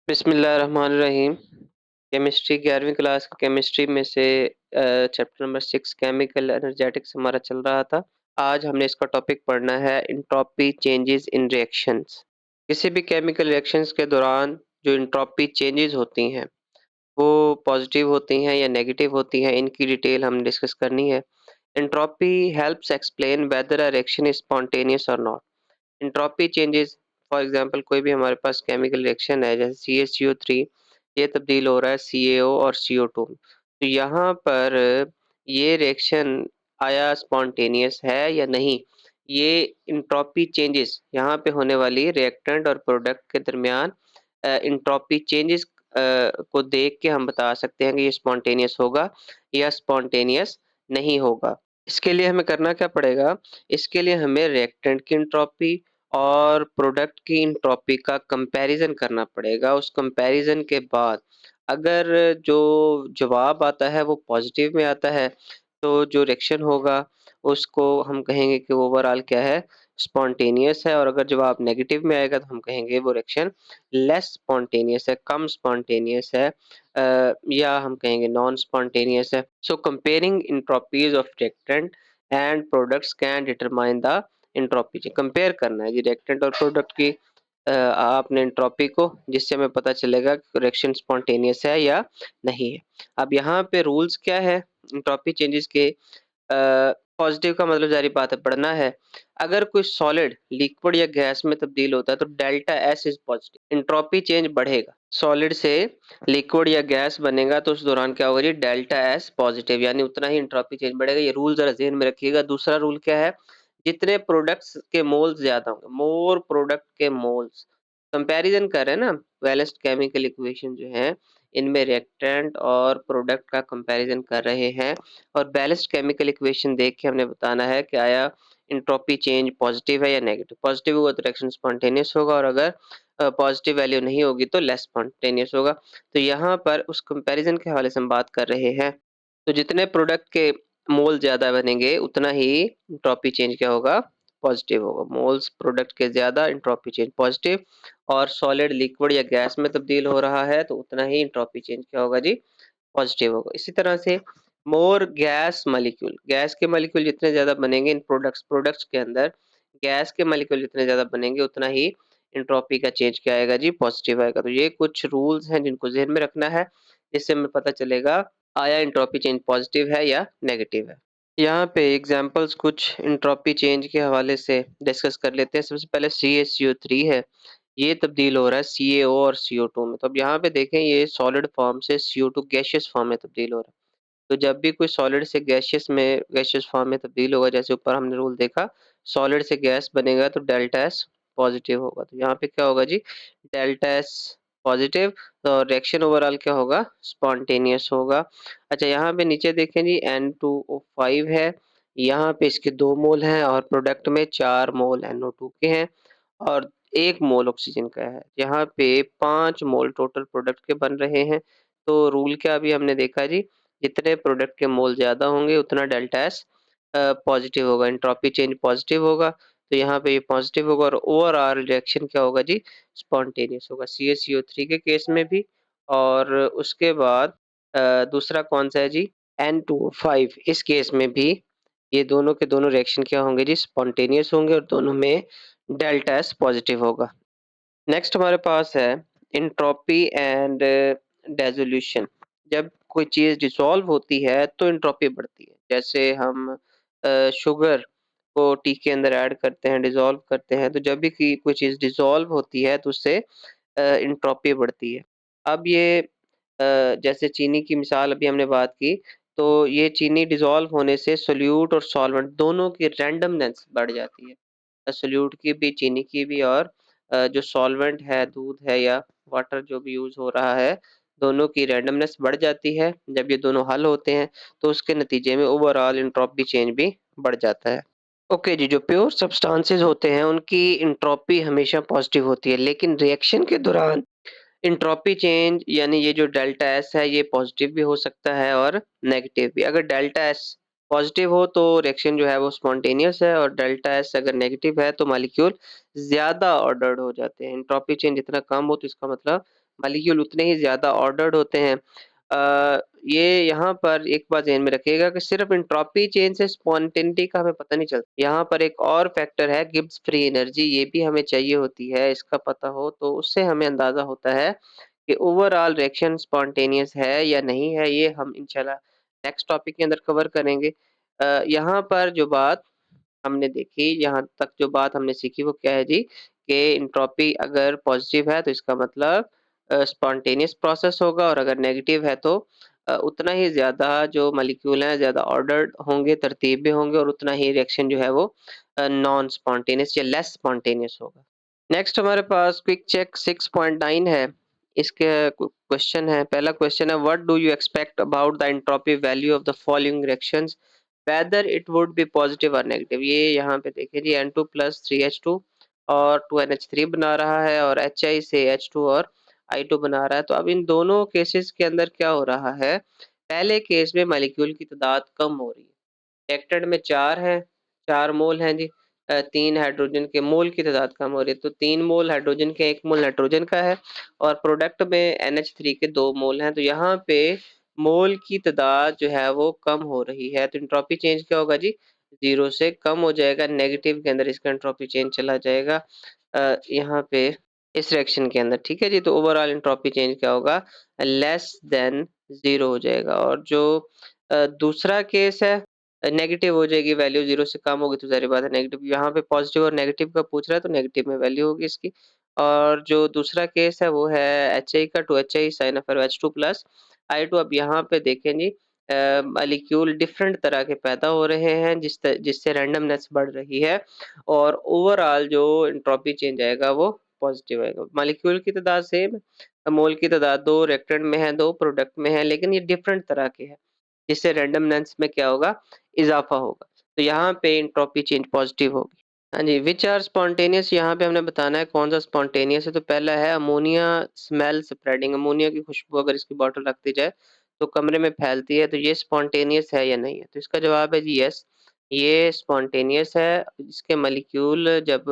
बिस्मिल्लाहिर्रहमानिर्रहीम। केमिस्ट्री 11वीं क्लास की केमिस्ट्री में से चैप्टर नंबर 6 केमिकल एनर्जेटिक्स हमारा चल रहा था। आज हमने इसका टॉपिक पढ़ना है एंट्रोपी चेंजेस इन रिएक्शंस। किसी भी केमिकल रिएक्शंस के दौरान जो एंट्रोपी चेंजेस होती हैं, वो पॉजिटिव होती हैं या नेगेटिव होती हैं, इनकी डिटेल हम डिस्कस करनी है। Entropy helps explain whether a reaction is spontaneous और not. Entropy changes, for example कोई भी हमारे पास केमिकल रिएक्शन है जैसे CaCO3, ये तब्दील हो रहा है CaO और CO2। तो यहाँ पर ये रिएक्शन आया स्पॉन्टेनियस है या नहीं, ये एंट्रोपी चेंजेस यहाँ पे होने वाली रिएक्टेंट और प्रोडक्ट के दरमियान एंट्रोपी चेंजेस को देख के हम बता सकते हैं कि ये स्पॉन्टेनियस होगा या स्पॉन्टेनियस नहीं होगा। इसके लिए हमें करना क्या पड़ेगा? इसके लिए हमें रिएक्टेंट की एंट्रोपी और प्रोडक्ट की एंट्रोपी का कंपैरिजन करना पड़ेगा। उस कंपैरिजन के बाद अगर जो जवाब आता है वो पॉजिटिव में आता है, तो जो रिएक्शन होगा उसको हम कहेंगे कि ओवरऑल क्या है, स्पॉन्टेनियस है। और अगर जवाब नेगेटिव में आएगा तो हम कहेंगे वो रिएक्शन लेस स्पॉन्टेनियस है, कम स्पॉन्टेनियस है, या हम कहेंगे नॉन स्पॉन्टेनियस है। So comparing entropies of reactant and products can determine the entropy. Compare करना है जी रिएक्टेंट और प्रोडक्ट की आपने एंट्रोपी को, जिससे हमें पता चलेगा कि रिएक्शन स्पॉन्टेनियस है या नहीं है। अब यहाँ पे रूल्स क्या है एंट्रोपी चेंजेस के? पॉजिटिव का मतलब जारी बात है बढ़ना है। अगर कोई सॉलिड लिक्विड या गैस में तब्दील होता है तो delta S is positive, entropy change बढ़ेगा। सॉलिड से लिक्विड या गैस बनेगा तो उस दौरान क्या होगा जी, डेल्टा एस पॉजिटिव, यानी उतना ही एंट्रोपी चेंज बढ़ेगा। ये रूल जरा ज़हन में रखिएगा। दूसरा रूल क्या है? जितने प्रोडक्ट्स के मोल्स ज्यादा होंगे, मोर प्रोडक्ट के मोल्स, कंपैरिजन कर रहे हैं ना, बैलेंस्ड केमिकल इक्वेशन जो है इनमें रिएक्टेंट और प्रोडक्ट का कंपैरिजन कर रहे हैं, और बैलेंस्ड केमिकल इक्वेशन देख के हमने बताना है कि आया एंट्रोपी चेंज पॉजिटिव है या नेगेटिव। पॉजिटिव होगा तो रिएक्शन स्पॉन्टेनियस होगा, और अगर पॉजिटिव वैल्यू नहीं होगी तो लेस स्पॉन्टेनियस होगा। तो यहाँ पर उस कंपैरिजन के हवाले से हम बात कर रहे हैं। तो जितने प्रोडक्ट के मोल ज्यादा बनेंगे उतना ही एंट्रोपी चेंज क्या होगा, पॉजिटिव होगा। मोल्स प्रोडक्ट के ज्यादा, एंट्रोपी चेंज पॉजिटिव। और सॉलिड लिक्विड या गैस में तब्दील हो रहा है तो उतना ही एंट्रोपी चेंज क्या होगा जी, पॉजिटिव होगा। इसी तरह से मोर गैस मॉलिक्यूल, गैस के मॉलिक्यूल जितने ज्यादा बनेंगे इन प्रोडक्ट्स के अंदर, गैस के मॉलिक्यूल जितने ज्यादा बनेंगे उतना ही एंट्रोपी का चेंज क्या आएगा जी, पॉजिटिव आएगा। तो ये कुछ रूल्स हैं जिनको ज़हन में रखना है, जिससे हमें पता चलेगा आया एंट्रोपी चेंज पॉजिटिव है या नेगेटिव है। यहाँ पे एग्जांपल्स कुछ एंट्रोपी चेंज के हवाले से डिस्कस कर लेते हैं। सबसे पहले CaCO3 है, ये तब्दील हो रहा है CaO और CO2 में। तो अब यहाँ पे देखें, ये सॉलिड फॉर्म से CO2 गैसियस फॉर्म में तब्दील हो रहा है। तो जब भी कोई सॉलिड से गैसियस फॉर्म में तब्दील होगा, जैसे ऊपर हमने रूल देखा, सॉलिड से गैस बनेगा तो डेल्टा एस पॉजिटिव होगा। तो यहाँ पे क्या होगा जी, डेल्टा एस पॉजिटिव। तो रिएक्शन ओवरऑल क्या होगा, स्पॉन्टेनियस होगा। अच्छा, यहाँ पे नीचे देखें जी, N2O5 है, यहाँ पे इसके 2 मोल हैं और प्रोडक्ट में 4 मोल NO2 के हैं, और 1 मोल ऑक्सीजन का है। यहाँ पे 5 मोल टोटल प्रोडक्ट के बन रहे हैं। तो रूल क्या अभी हमने देखा जी, जितने प्रोडक्ट के मोल ज्यादा होंगे उतना डेल्टा एस पॉजिटिव होगा, एंट्रोपी चेंज पॉजिटिव होगा। तो यहाँ पे ये पॉजिटिव होगा, और ओवरऑल रिएक्शन क्या होगा जी, स्पॉन्टेनियस होगा CaCO3 के केस में भी। और उसके बाद दूसरा कौन सा है जी, N2O5, इस केस में भी ये दोनों के दोनों रिएक्शन क्या होंगे जी, स्पॉन्टेनियस होंगे, और दोनों में डेल्टा एस पॉजिटिव होगा। नेक्स्ट हमारे पास है एंट्रोपी एंड डेसोल्यूशन। जब कोई चीज़ डिसॉल्व होती है तो एंट्रोपी बढ़ती है। जैसे हम शुगर को टी के अंदर ऐड करते हैं, डिसॉल्व करते हैं, तो जब भी कोई चीज़ डिसॉल्व होती है तो उससे एंट्रोपी बढ़ती है। अब ये जैसे चीनी की मिसाल अभी हमने बात की, तो ये चीनी डिसॉल्व होने से सोल्यूट और सॉल्वेंट दोनों की रैंडमनेस बढ़ जाती है। सोल्यूट की भी, चीनी की भी, और जो सॉल्वेंट है, दूध है या वाटर जो भी यूज़ हो रहा है, दोनों की रैंडमनेस बढ़ जाती है। जब ये दोनों हल होते हैं तो उसके नतीजे में ओवरऑल एंट्रोपी चेंज भी बढ़ जाता है। ओके जी, जो प्योर सब्सटेंसेस होते हैं उनकी एंट्रोपी हमेशा पॉजिटिव होती है, लेकिन रिएक्शन के दौरान एंट्रोपी चेंज यानी ये जो डेल्टा एस है ये पॉजिटिव भी हो सकता है और नेगेटिव भी। अगर डेल्टा एस पॉजिटिव हो तो रिएक्शन जो है वो स्पॉन्टेनियस है, और डेल्टा एस अगर नेगेटिव है तो मॉलिक्यूल ज्यादा ऑर्डर्ड हो जाते हैं। एंट्रोपी चेंज जितना कम हो तो इसका मतलब मॉलिक्यूल उतने ही ज़्यादा ऑर्डर्ड होते हैं। ये यहाँ पर एक बात ध्यान में रखिएगा कि सिर्फ एंट्रोपी चेंज से स्पॉन्टेनिटी का हमें पता नहीं चलता। यहाँ पर एक और फैक्टर है गिब्स फ्री एनर्जी, ये भी हमें चाहिए होती है। इसका पता हो तो उससे हमें अंदाज़ा होता है कि ओवरऑल रिएक्शन स्पॉन्टेनियस है या नहीं है। ये हम इंशाल्लाह नेक्स्ट टॉपिक के अंदर कवर करेंगे। यहाँ पर जो बात हमने देखी, यहाँ तक जो बात हमने सीखी वो क्या है जी, कि एंट्रोपी अगर पॉजिटिव है तो इसका मतलब स्पॉन्टेनियस प्रोसेस होगा, और अगर नेगेटिव है तो उतना ही ज़्यादा जो मॉलिक्यूल हैं ज़्यादा ऑर्डर्ड होंगे, तरतीब में होंगे, और उतना ही रिएक्शन जो है वो नॉन स्पॉन्टेनियस या लेस स्पॉन्टेनियस होगा। नेक्स्ट हमारे पास क्विक चेक 6.9 है। इसके क्वेश्चन है, पहला क्वेश्चन है what do you expect about the entropy value of the following reactions whether it would be positive और नेगेटिव। ये यहाँ पे देखिए जी N2 प्लस 3H2 और 2NH3 बना रहा है, और HI से H2 और I2 बना रहा है। तो अब इन दोनों केसेस के अंदर क्या हो रहा है, पहले केस में मॉलिक्यूल की तादाद कम हो रही है। रिएक्टेंट में 4 हैं, 4 मोल हैं जी। 3 हाइड्रोजन के मोल की तादाद कम हो रही है, तो 3 मोल हाइड्रोजन के, 1 मोल नाइट्रोजन का है, और प्रोडक्ट में NH3 के 2 मोल हैं। तो यहाँ पे मोल की तादाद जो है वो कम हो रही है, तो एंट्रोपी चेंज क्या होगा जी, 0 से कम हो जाएगा। नेगेटिव के अंदर इसका एंट्रोपी चेंज चला जाएगा यहाँ पे इस रिएक्शन के अंदर, ठीक है जी। तो ओवरऑल एंट्रोपी चेंज क्या होगा, लेस देन 0 हो जाएगा। और जो दूसरा केस है, नेगेटिव हो जाएगी, वैल्यू 0 से कम होगी तो ज़ाहिर बात है नेगेटिव। यहाँ पे पॉजिटिव और नेगेटिव का पूछ रहा है तो नेगेटिव में वैल्यू होगी इसकी। और जो दूसरा केस है वो है HI का, 2HI sign of H2 plus I2। अब यहाँ पे देखें जी, मॉलिक्यूल डिफरेंट तरह के पैदा हो रहे हैं जिससे रैंडमनेस बढ़ रही है, और ओवरऑल जो एंट्रोपी चेंज आएगा वो पॉजिटिव आएगा। मॉलिक्यूल की तादाद सेम, मोल की तादाद 2 रिएक्टेंट में है, 2 प्रोडक्ट में है, लेकिन ये डिफरेंट तरह के हैं, जिससे रैंडमनेस में क्या होगा, इजाफा होगा। तो यहाँ पे एंट्रोपी चेंज पॉजिटिव होगी। हाँ जी, विच आर स्पॉन्टेनियस, यहाँ पे हमने बताना है कौन सा स्पॉन्टेनियस है। तो पहला है अमोनिया स्मेल स्प्रेडिंग, अमोनिया की खुशबू अगर इसकी बॉटल रख दी जाए तो कमरे में फैलती है, तो ये स्पॉन्टेनियस है या नहीं है। तो इसका जवाब है जी यस, ये स्पॉन्टेनियस है। इसके मॉलिक्यूल जब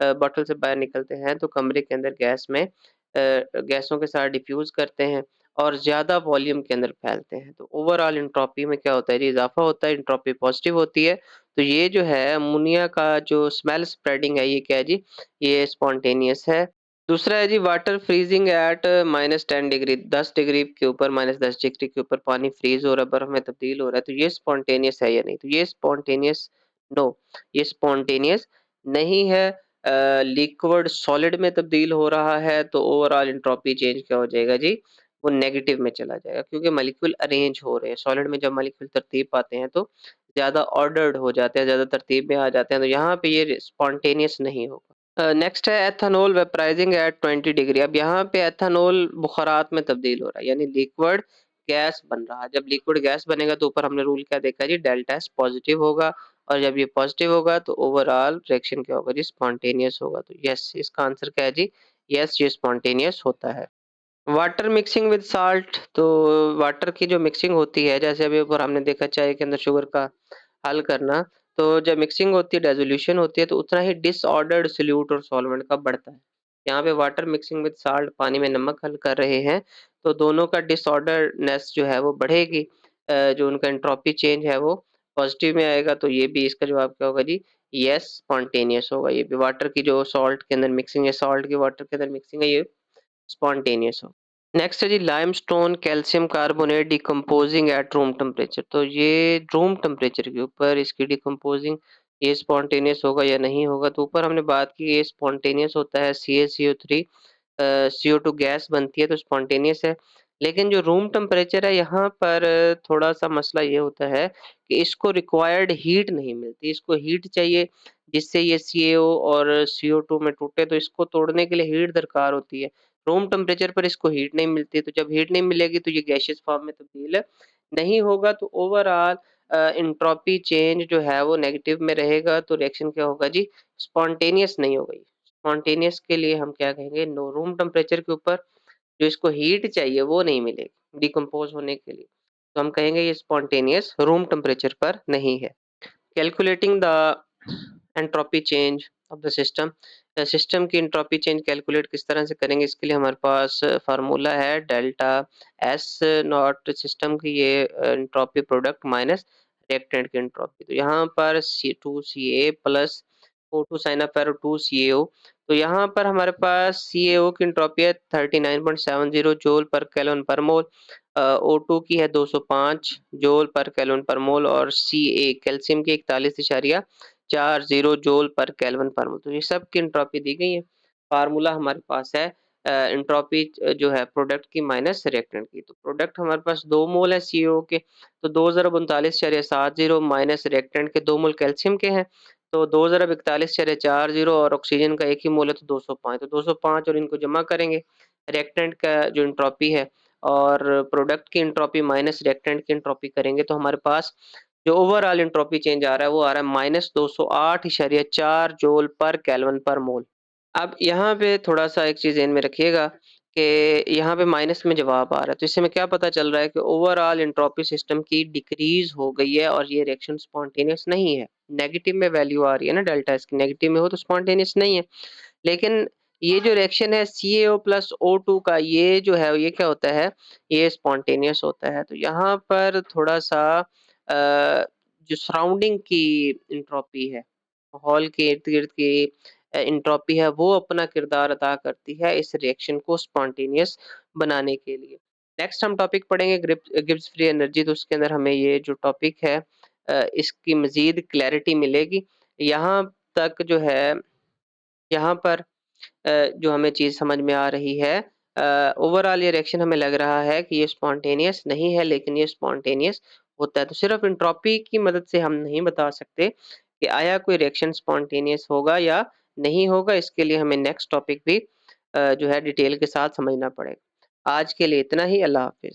बॉटल से बाहर निकलते हैं तो कमरे के अंदर गैस में गैसों के साथ डिफ्यूज करते हैं और ज़्यादा वॉल्यूम के अंदर फैलते हैं। तो ओवरऑल एंट्रोपी में क्या होता है जी, इजाफा होता है, एंट्रोपी पॉजिटिव होती है। तो ये जो है अमोनिया का जो स्मेल स्प्रेडिंग है, ये क्या है जी, ये स्पॉन्टेनियस है। दूसरा है जी water freezing at -10 degree, 10 degree के ऊपर, -10 डिग्री के ऊपर पानी फ्रीज हो रहा है, बर्फ में तब्दील हो रहा है। तो ये स्पॉन्टेनियस है या नहीं, तो ये स्पॉन्टेनियस, नो, ये स्पॉन्टेनियस नहीं है। लिक्विड सॉलिड में तब्दील हो रहा है, तो ओवरऑल एंट्रोपी चेंज क्या हो जाएगा जी, वो नेगेटिव में चला जाएगा, क्योंकि मॉलिक्यूल अरेंज हो रहे हैं। सॉलिड में जब मॉलिक्यूल तरतीब पाते हैं तो ज़्यादा ऑर्डर्ड हो जाते हैं, ज़्यादा तरतीब में आ जाते हैं, तो यहाँ पे ये स्पॉन्टेनियस नहीं होगा। नेक्स्ट है एथेनॉल वेपराइजिंग एट 20 डिग्री। अब यहाँ पे एथेनॉल बुखारात में तब्दील हो रहा है, यानी लिक्विड गैस बन रहा है। जब लिक्विड गैस बनेगा तो ऊपर हमने रूल क्या देखा जी, डेल्टा एस पॉजिटिव होगा, और जब ये पॉजिटिव होगा तो ओवरऑल रिएक्शन क्या होगा जी, स्पॉन्टेनियस होगा। तो यस, इसका आंसर क्या है जी, यस, ये स्पॉन्टेनियस होता है। वाटर मिक्सिंग विद साल्ट, तो वाटर की जो मिक्सिंग होती है, जैसे अभी ऊपर हमने देखा चाय के अंदर शुगर का हल करना, तो जब मिक्सिंग होती है, डेसोल्यूशन होती है, तो उतना ही डिसऑर्डर्ड सॉल्यूट और सॉल्वेंट का बढ़ता है। यहाँ पे वाटर मिक्सिंग विद साल्ट, पानी में नमक हल कर रहे हैं, तो दोनों का डिसऑर्डरनेस जो है वो बढ़ेगी। जो उनका एंट्रोपी चेंज है वो पॉजिटिव में आएगा। तो ये भी इसका जवाब क्या होगा जी, यस, स्पॉन्टेनियस होगा। ये भी वाटर की जो सॉल्ट के अंदर मिक्सिंग है, सॉल्ट की वाटर के अंदर मिक्सिंग है, ये स्पॉन्टेनियस हो। नेक्स्ट है जी limestone calcium carbonate decomposing at room temperature. तो ये रूम टेम्परेचर के ऊपर इसकी डिकम्पोजिंग, ये स्पॉन्टेनियस होगा या नहीं होगा। तो ऊपर हमने बात की ये स्पॉन्टेनियस होता है, CaCO3 CO2 गैस बनती है तो स्पॉन्टेनियस है। लेकिन जो रूम टेम्परेचर है यहाँ पर थोड़ा सा मसला ये होता है कि इसको रिक्वायर्ड हीट नहीं मिलती, इसको हीट चाहिए जिससे ये CaO और CO2 में टूटे, तो इसको तोड़ने के लिए हीट दरकार होती है। रूम टेम्परेचर पर इसको हीट नहीं मिलती, तो जब हीट नहीं मिलेगी तो ये गैसियस फॉर्म में तब्दील नहीं होगा। तो ओवरऑल एंट्रोपी चेंज जो है वो नेगेटिव में रहेगा। तो रिएक्शन क्या होगा जी, स्पॉन्टेनियस नहीं होगा। स्पॉन्टेनियस के लिए हम क्या कहेंगे, नो, रूम टेम्परेचर के ऊपर जो इसको हीट चाहिए वो नहीं मिलेगी डिकम्पोज होने के लिए, तो हम कहेंगे ये स्पॉन्टेनियस रूम टेम्परेचर पर नहीं है। Calculating the entropy change of the system, system की एंट्रोपी चेंज कैलकुलेट किस तरह से करेंगे, इसके लिए हमारे पास फ़ॉर्मूला है डेल्टा एस नॉट सिस्टम की ये एंट्रोपी प्रोडक्ट माइनस रिएक्टेंट की एंट्रोपी। तो यहाँ पर C2Ca plus O2 sign of arrow 2CaO। तो यहाँ पर हमारे पास CaO की एंट्रोपी है 39.70 जूल पर केल्विन पर मोल, O2 की है 205 जूल पर केल्विन पर मोल और Ca कैल्शियम की 41.40 जूल पर केल्विन पर मोल। तो ये सब की एंट्रोपी दी गई है। फार्मूला हमारे पास है एंट्रोपी जो है प्रोडक्ट की माइनस रिएक्टेंट की। तो प्रोडक्ट हमारे पास 2 मोल है CaO के, तो 2 ज़रब 39.70 माइनस रिएक्टेंट के 2 मोल कैल्शियम के हैं, तो 2 ज़रब 41.40 और ऑक्सीजन का 1 ही मोल है तो 205। तो 205 और इनको जमा करेंगे, रिएक्टेंट का जो एंट्रोपी है और प्रोडक्ट की एंट्रोपी माइनस रिएक्टेंट की एंट्रोपी करेंगे तो हमारे पास जो ओवरऑल एंट्रोपी चेंज आ रहा है वो आ रहा है माइनस 208.4 जूल पर केल्विन पर मोल। अब यहाँ पे थोड़ा-सा एक चीज़ ज़हन में रखिएगा कि यहाँ पे माइनस में जवाब आ रहा है, तो इससे हमें क्या पता चल रहा है कि ओवरऑल एंट्रोपी सिस्टम की डिक्रीज़ हो गई है और ये रिएक्शन स्पॉन्टेनियस नहीं है। नेगेटिव में वैल्यू आ रही है ना डेल्टा इसकी, नेगेटिव में हो तो स्पॉन्टेनियस नहीं है। लेकिन ये जो रिएक्शन है CaO प्लस O2 का ये जो है ये क्या होता है, ये स्पॉन्टेनियस होता है। तो यहाँ पर थोड़ा-सा जो सराउंडिंग की एंट्रोपी है, माहौल के इर्द-गिर्द की एंट्रोपी है वो अपना किरदार अदा करती है इस रिएक्शन को स्पॉन्टेनियस बनाने के लिए। नेक्स्ट हम टॉपिक पढ़ेंगे गिब्स फ्री एनर्जी, तो उसके अंदर हमें ये जो टॉपिक है इसकी मज़ीद क्लैरिटी मिलेगी। यहाँ तक जो है यहाँ पर जो हमें चीज़ समझ में आ रही है ओवरऑल ये रिएक्शन हमें लग रहा है कि ये स्पॉन्टेनियस नहीं है, लेकिन ये स्पॉन्टेनियस होता है। तो सिर्फ़ एंट्रोपी की मदद से हम नहीं बता सकते कि आया कोई रिएक्शन स्पॉन्टेनियस होगा या नहीं होगा, इसके लिए हमें नेक्स्ट टॉपिक भी जो है डिटेल के साथ समझना पड़ेगा। आज के लिए इतना ही, अल्लाह हाफ़िज़।